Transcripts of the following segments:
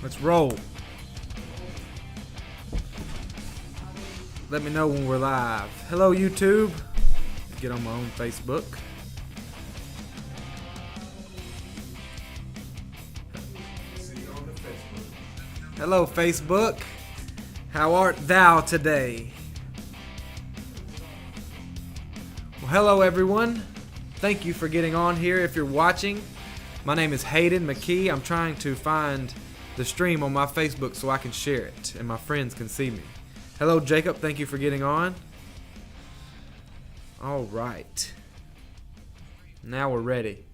Let's roll. Let me know when we're live. Hello, YouTube. Get on my own Facebook. Hello, Facebook. How art thou today? Well, hello, everyone. Thank you for getting on here if you're watching. My name is Hayden McKee. I'm trying to find the stream on my Facebook so I can share it and my friends can see me. Hello, Jacob. Thank you for getting on. All right. Now we're ready.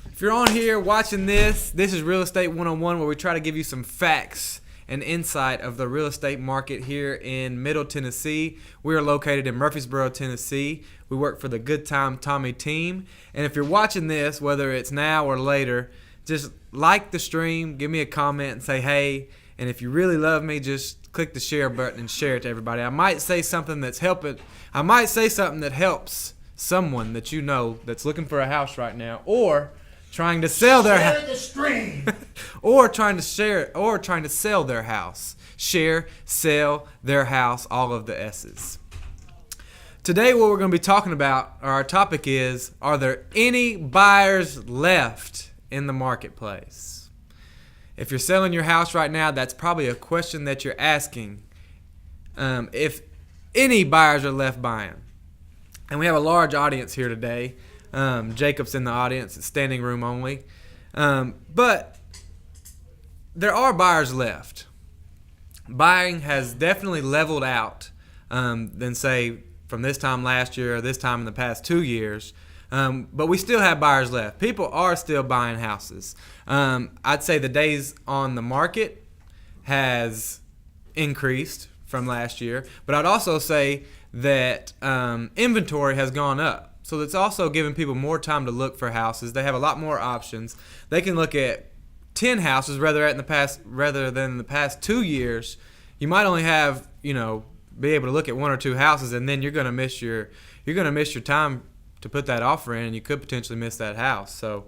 If you're on here watching this is Real Estate 101, where we try to give you some facts and insight of the real estate market here in Middle Tennessee. We are located in Murfreesboro, Tennessee. We work for the GoodTimeTommy team. And if you're watching this, whether it's now or later, just like the stream, give me a comment and say hey. And if you really love me, just click the share button and share it to everybody. I might say something that's helping. I might say something that helps someone that you know that's looking for a house right now, or trying to sell their house. Share the stream. or trying to sell their house. Share, sell, their house, all of the S's. Today what we're going to be talking about, or our topic is, are there any buyers left in the marketplace? If you're selling your house right now, that's probably a question that you're asking. If any buyers are left buying. And we have a large audience here today. Jacob's in the audience. It's standing room only. But there are buyers left. Buying has definitely leveled out than, say, from this time last year or this time in the past 2 years. But we still have buyers left. People are still buying houses. I'd say the days on the market has increased from last year. But I'd also say that inventory has gone up. So it's also giving people more time to look for houses. They have a lot more options. They can look at 10 houses rather than in the past 2 years. You might only have, be able to look at 1 or 2 houses, and then you're going to miss your time to put that offer in, and you could potentially miss that house. So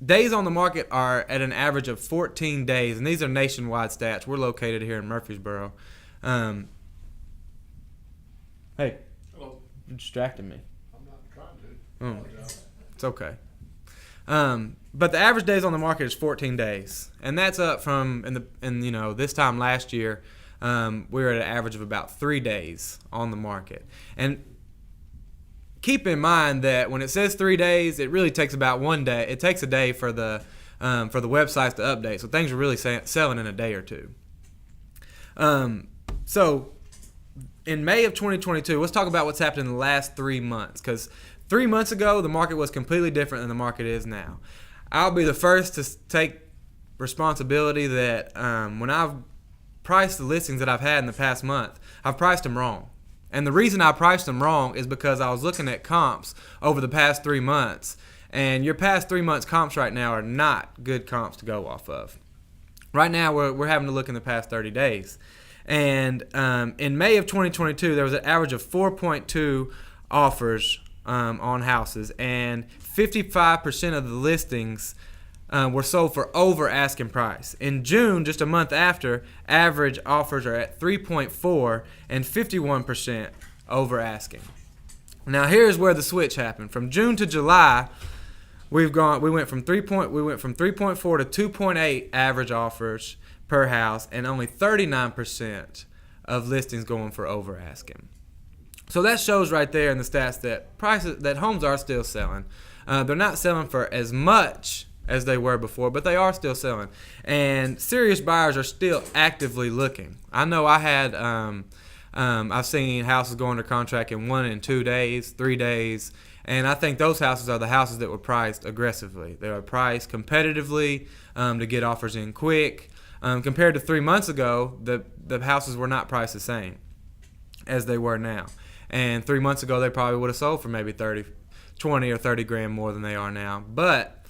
days on the market are at an average of 14 days, and these are nationwide stats. We're located here in Murfreesboro. Hey, hello. You're distracting me. It's okay. But the average days on the market is 14 days, and that's up from this time last year. We were at an average of about 3 days on the market. And keep in mind that when it says 3 days, it really takes about 1 day. It takes a day for the websites to update. So things are really selling in a day or two. So in May of 2022, let's talk about what's happened in the last 3 months, because 3 months ago, the market was completely different than the market is now. I'll be the first to take responsibility that when I've priced the listings that I've had in the past month, I've priced them wrong. And the reason I priced them wrong is because I was looking at comps over the past 3 months. And your past 3 months comps right now are not good comps to go off of. Right now, we're having to look in the past 30 days. And in May of 2022, there was an average of 4.2 offers on houses, and 55% of the listings were sold for over asking price. In June, just a month after, average offers are at 3.4 and 51% over asking. Now here's where the switch happened. From June to July, we went from 3.4 to 2.8 average offers per house, and only 39% of listings going for over asking. So that shows right there in the stats that homes are still selling. They're not selling for as much as they were before, but they are still selling. And serious buyers are still actively looking. I know I've seen houses go under contract in 1 and 2 days, 3 days, and I think those houses are the houses that were priced aggressively. They were priced competitively to get offers in quick. Compared to 3 months ago, the houses were not priced the same as they were now. And 3 months ago, they probably would have sold for maybe 20 or 30 grand more than they are now. But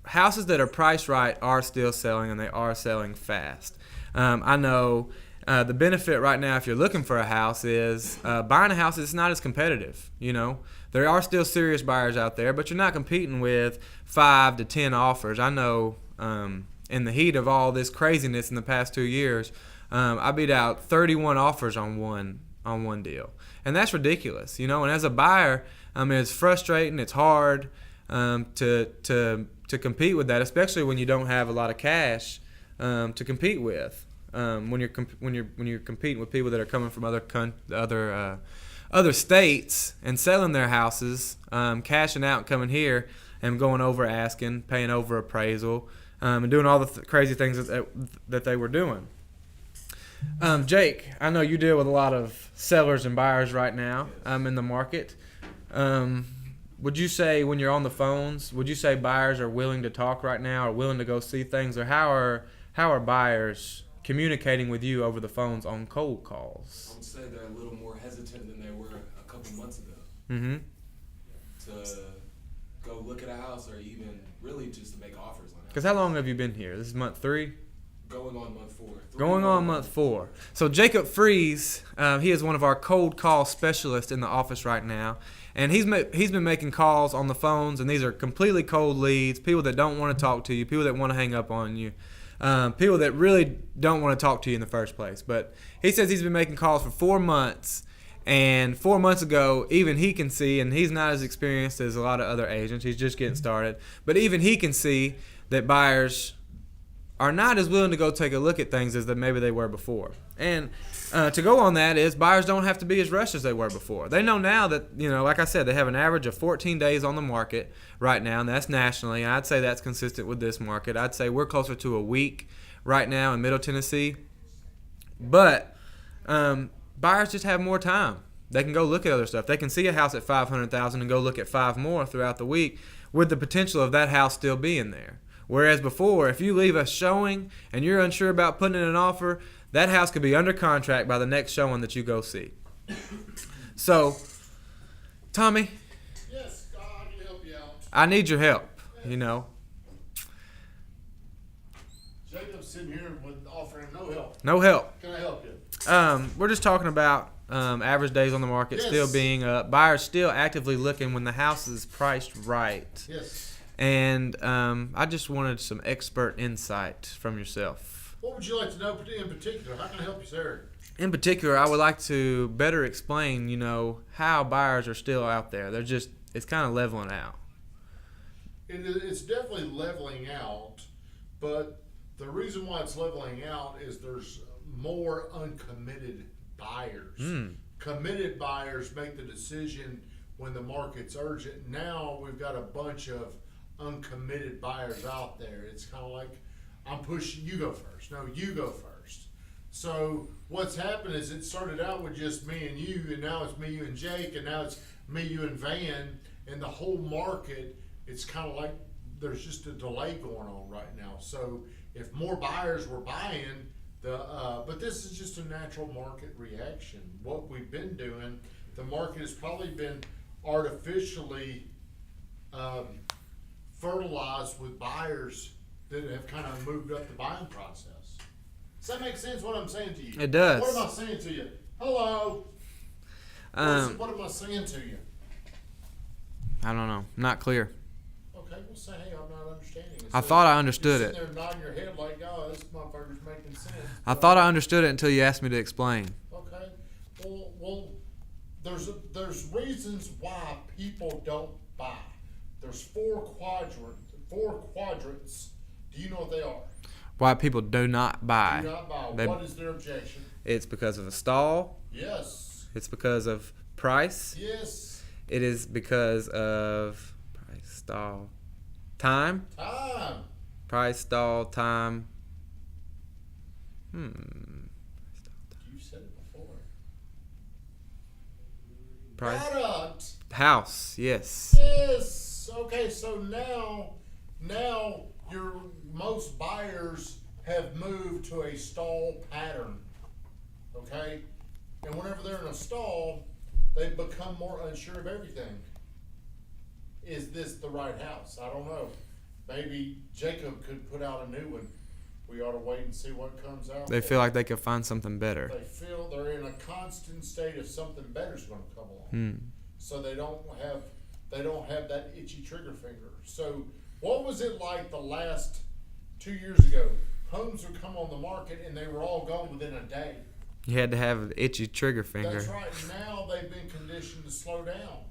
houses that are priced right are still selling, and they are selling fast. I know the benefit right now, if you're looking for a house, is buying a house is not as competitive. There are still serious buyers out there, but you're not competing with 5 to 10 offers. I know In the heat of all this craziness in the past 2 years, I beat out 31 offers on one deal, and that's ridiculous, you know. And as a buyer, I mean, it's frustrating. It's hard to compete with that, especially when you don't have a lot of cash to compete with. When you're competing with people that are coming from other states and selling their houses, cashing out and coming here and going over asking, paying over appraisal, and doing all the crazy things that they were doing. Jake, I know you deal with a lot of sellers and buyers right now in the market. Would you say when you're on the phones, would you say buyers are willing to talk right now, or willing to go see things, or how are buyers communicating with you over the phones on cold calls? I would say they're a little more hesitant than they were a couple months ago. Mm-hmm. To go look at a house, or even really just to make offers on it. Because how long have you been here? This is month 3? Going on month 4. Going on month 4. So Jacob Freeze, he is one of our cold call specialists in the office right now. And he's been making calls on the phones, and these are completely cold leads, people that don't want to talk to you, people that want to hang up on you, people that really don't want to talk to you in the first place. But he says he's been making calls for 4 months, and 4 months ago, even he can see, and he's not as experienced as a lot of other agents, he's just getting started, but even he can see that buyers are not as willing to go take a look at things as that maybe they were before. And to go on that is buyers don't have to be as rushed as they were before. They know now that, you know, like I said, they have an average of 14 days on the market right now, and that's nationally. I'd say that's consistent with this market. I'd say we're closer to a week right now in Middle Tennessee. But buyers just have more time. They can go look at other stuff. They can see a house at $500,000 and go look at 5 more throughout the week with the potential of that house still being there. Whereas before, if you leave a showing and you're unsure about putting in an offer, that house could be under contract by the next showing that you go see. So, Tommy. Yes, God, I can help you out. I need your help, you know. Jacob's sitting here with offering no help. No help. Can I help you? We're just talking about average days on the market still being up. Buyers still actively looking when the house is priced right. Yes. And I just wanted some expert insight from yourself. What would you like to know in particular? How can I help you, sir? In particular, I would like to better explain, you know, how buyers are still out there. It's kind of leveling out. It's definitely leveling out, but the reason why it's leveling out is there's more uncommitted buyers. Committed buyers make the decision when the market's urgent. Now we've got a bunch of uncommitted buyers out there. It's kind of like, I'm pushing, you go first. No, you go first. So what's happened is it started out with just me and you, and now it's me, you, and Jake, and now it's me, you, and Van, and the whole market, it's kind of like there's just a delay going on right now. So if more buyers were buying, but this is just a natural market reaction. What we've been doing, the market has probably been artificially fertilized with buyers that have kind of moved up the buying process. Does that make sense what I'm saying to you? It does. What am I saying to you? Hello? What am I saying to you? I don't know. Not clear. Okay, well say, hey, I'm not understanding it. I thought I understood You're it. sitting there nodding your head like, oh, this motherfucker's making sense. I thought I understood it until you asked me to explain. Okay. Well, there's reasons why people don't buy. There's four quadrants. Do you know what they are? Why people do not buy. Do not buy. What is their objection? It's because of a stall. Yes. It's because of price. Yes. It is because of price, stall, time. Time. Price, stall, time. You said it before. Price. Product. House. Yes. Yes. Okay, so now your most buyers have moved to a stall pattern. Okay? And whenever they're in a stall, they become more unsure of everything. Is this the right house? I don't know. Maybe Jacob could put out a new one. We ought to wait and see what comes out. They feel like they could find something better. They feel they're in a constant state of something better's going to come along. So they don't have that itchy trigger finger. So what was it like the last 2 years ago, homes would come on the market and they were all gone within a day. You had to have an itchy trigger finger. That's right. Now they've been conditioned to slow down,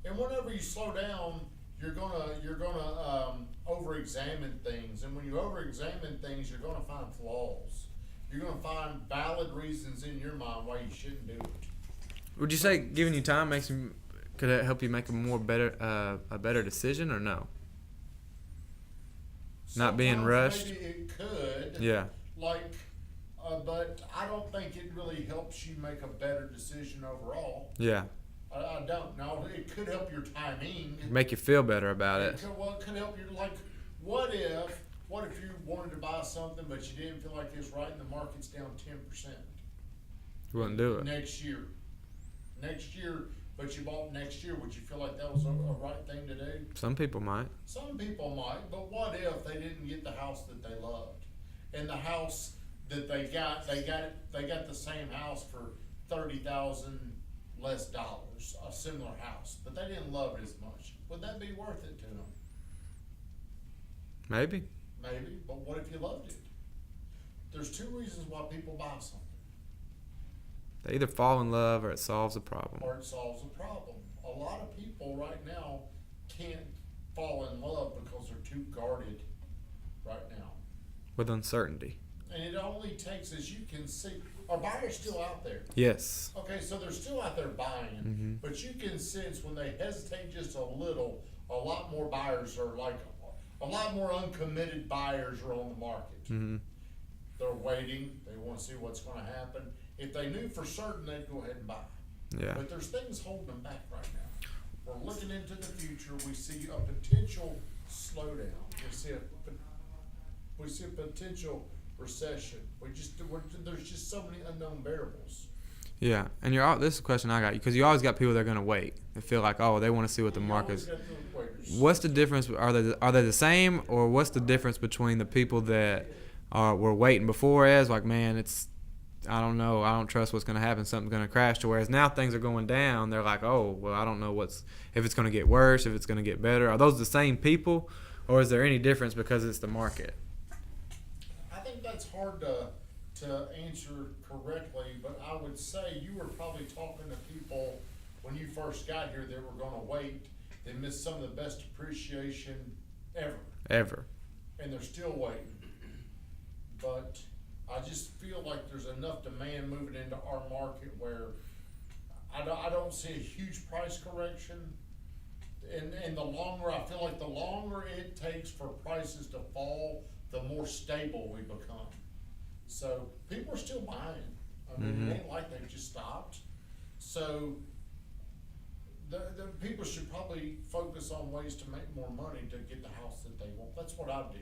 and whenever you slow down, you're gonna over-examine things, and when you over-examine things, you're gonna find flaws. You're gonna find valid reasons in your mind why you shouldn't do it. Would you say giving you time could it help you make a better decision, or no? Not being Sometimes rushed? Maybe it could. Yeah. But I don't think it really helps you make a better decision overall. Yeah. I don't know. It could help your timing. Make you feel better about it. It could help you. Like, what if you wanted to buy something but you didn't feel like it's right and the market's down 10%? You wouldn't do it. Next year, but you bought next year. Would you feel like that was a right thing to do? Some people might. Some people might, but what if they didn't get the house that they loved, and the house that they got the same house for $30,000 less dollars, a similar house, but they didn't love it as much? Would that be worth it to them? Maybe. Maybe, but what if you loved it? There's two reasons why people buy something. They either fall in love or it solves a problem. Or it solves a problem. A lot of people right now can't fall in love because they're too guarded right now. With uncertainty. And it only takes, as you can see, are buyers still out there? Yes. Okay, so they're still out there buying, but you can sense when they hesitate just a little, a lot more buyers are like, a lot more uncommitted buyers are on the market. Mm-hmm. They're waiting, they want to see what's going to happen. If they knew for certain, they'd go ahead and buy. Yeah. But there's things holding them back right now. We're looking into the future. We see a potential slowdown. We see a potential recession. There's just so many unknown variables. Yeah, and this is a question I got, because you always got people that are going to wait. They feel like, oh, they want to see what the market's. What's the difference? Are they the same, or what's the difference between the people that were waiting before as like, man, I don't know, I don't trust what's going to happen, something's going to crash, to whereas now things are going down, they're like, oh, well, I don't know if it's going to get worse, if it's going to get better. Are those the same people, or is there any difference because it's the market? I think that's hard to answer correctly, but I would say you were probably talking to people when you first got here that were going to wait. They missed some of the best appreciation ever. And they're still waiting. But I just feel like there's enough demand moving into our market where I don't see a huge price correction. And the longer, I feel like the longer it takes for prices to fall, the more stable we become. So people are still buying. I mean, it ain't like they've just stopped. So the people should probably focus on ways to make more money to get the house that they want. That's what I do.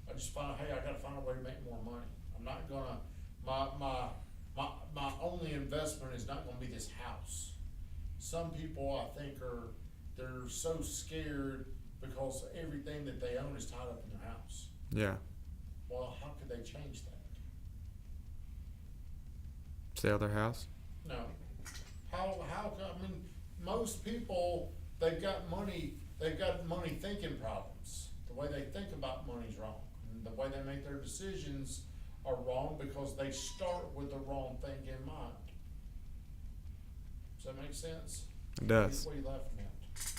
I just find, hey, I gotta find a way to make more money. I'm not gonna, my only investment is not gonna be this house. Some people, I think, they're so scared because everything that they own is tied up in their house. Yeah. Well, how could they change that? Sell their house? No. How, I mean, most people, they've got money thinking problems. The way they think about money's wrong. And the way they make their decisions are wrong because they start with the wrong thing in mind. Does that make sense? It does. What are you laughing at?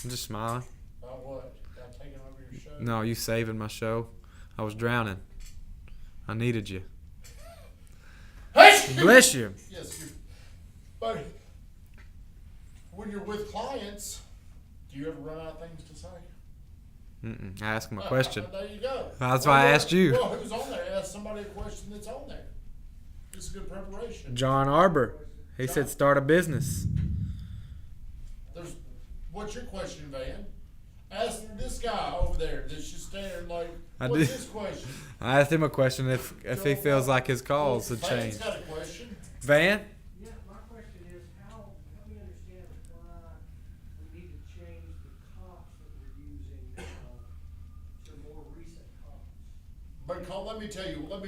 I'm just smiling. About what? About taking over your show? No, you saving my show. I was drowning. I needed you. Bless you. Yes, but when you're with clients, do you ever run out of things to say? I asked him a question. There you go. That's why I asked you. Well, who's on there? Ask somebody a question that's on there. This is good preparation. John Arbor. He said start a business. What's your question, Van? Ask this guy over there that's just standing like, what's his question? I asked him a question if he feels like his calls have Van's changed. got a question. Van? Yeah, my question is help me understand why we need to change the comps that we're using to more recent comps. Because let me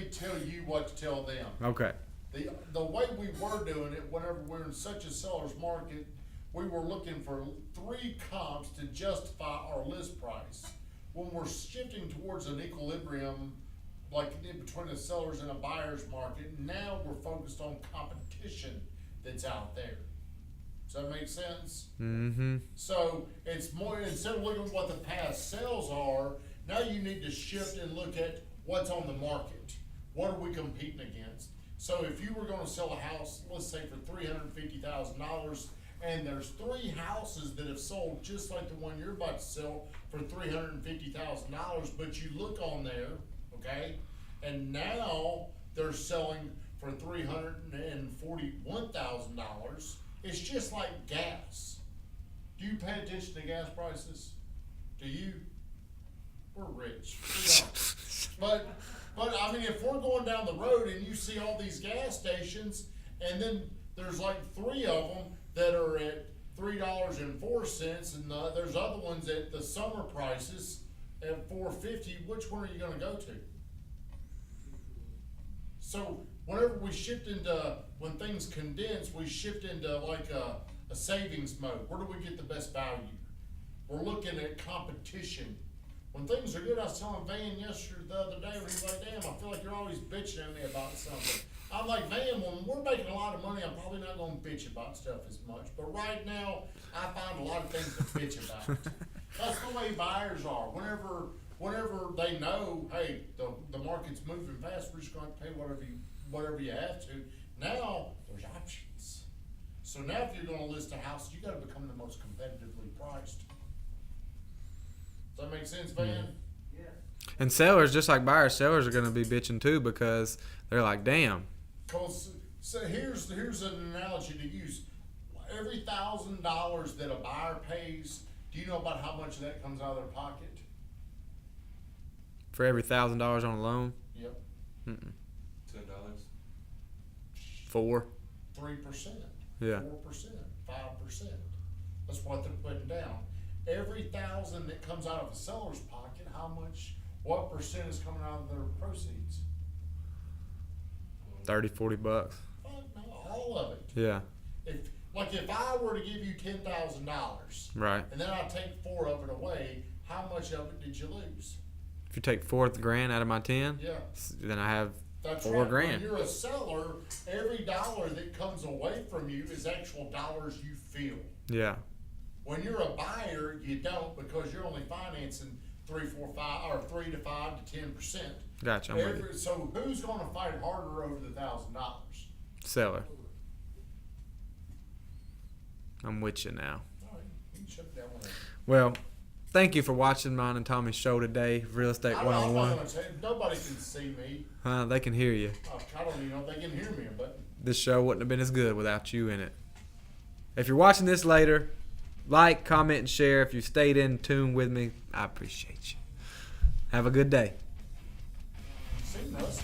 tell you what to tell them. Okay. The way we were doing it, whenever we're in such a seller's market, we were looking for 3 comps to justify our list price. When we're shifting towards an equilibrium like in between the sellers and a buyer's market. Now we're focused on competition that's out there. Does that make sense? Mm-hmm. So it's more, instead of looking at what the past sales are, now you need to shift and look at what's on the market. What are we competing against? So if you were gonna sell a house, let's say for $350,000, and there's 3 houses that have sold just like the one you're about to sell for $350,000, but you look on there, okay, and now they're selling for $341,000. It's just like gas. Do you pay attention to gas prices? Do you? We're rich. We don't. But I mean, if we're going down the road and you see all these gas stations, and then there's like 3 of them that are at $3.04, and there's other ones at the summer prices at $4.50. Which one are you going to go to? So whenever we shift into, when things condense, we shift into like a savings mode. Where do we get the best value? We're looking at competition. When things are good, I was telling Van the other day, when he's like, damn, I feel like you're always bitching at me about something. I'm like, Van, when we're making a lot of money, I'm probably not gonna bitch about stuff as much. But right now, I find a lot of things to bitch about. That's the way buyers are. Whenever they know, hey, the market's moving fast, we're just gonna have to pay whatever you have to. Now, there's options. So now if you're gonna list a house, you gotta become the most competitively priced. Does that make sense, Van? Yeah. And sellers, just like buyers, sellers are going to be bitching too because they're like, damn. So here's an analogy to use. Every $1,000 that a buyer pays, do you know about how much of that comes out of their pocket? For every $1,000 on a loan? Yep. $10. 4. 3%. Yeah. 4%. 5%. That's what they're putting down. Every $1,000 that comes out of a seller's pocket, what percent is coming out of their proceeds? 30, 40 bucks. No, all of it. Yeah. If I were to give you $10,000, Right. and then I take 4 of it away, how much of it did you lose? If you take $4,000 out of my 10, Yeah. then I have That's $4 right. grand. When you're a seller, every dollar that comes away from you is actual dollars you feel. Yeah. When you're a buyer, you don't, because you're only financing 3 to 5 to 10%. Gotcha. I'm with you. So who's going to fight harder over the $1,000? Seller. I'm with you now. All right, you can shut down whenever. Well, thank you for watching mine and Tommy's show today, Real Estate I'm not 101. going to tell you, nobody can see me. They can hear you. I don't even know if they can hear me, but This show wouldn't have been as good without you in it. If you're watching this later, like, comment, and share. If you stayed in tune with me, I appreciate you. Have a good day. see us.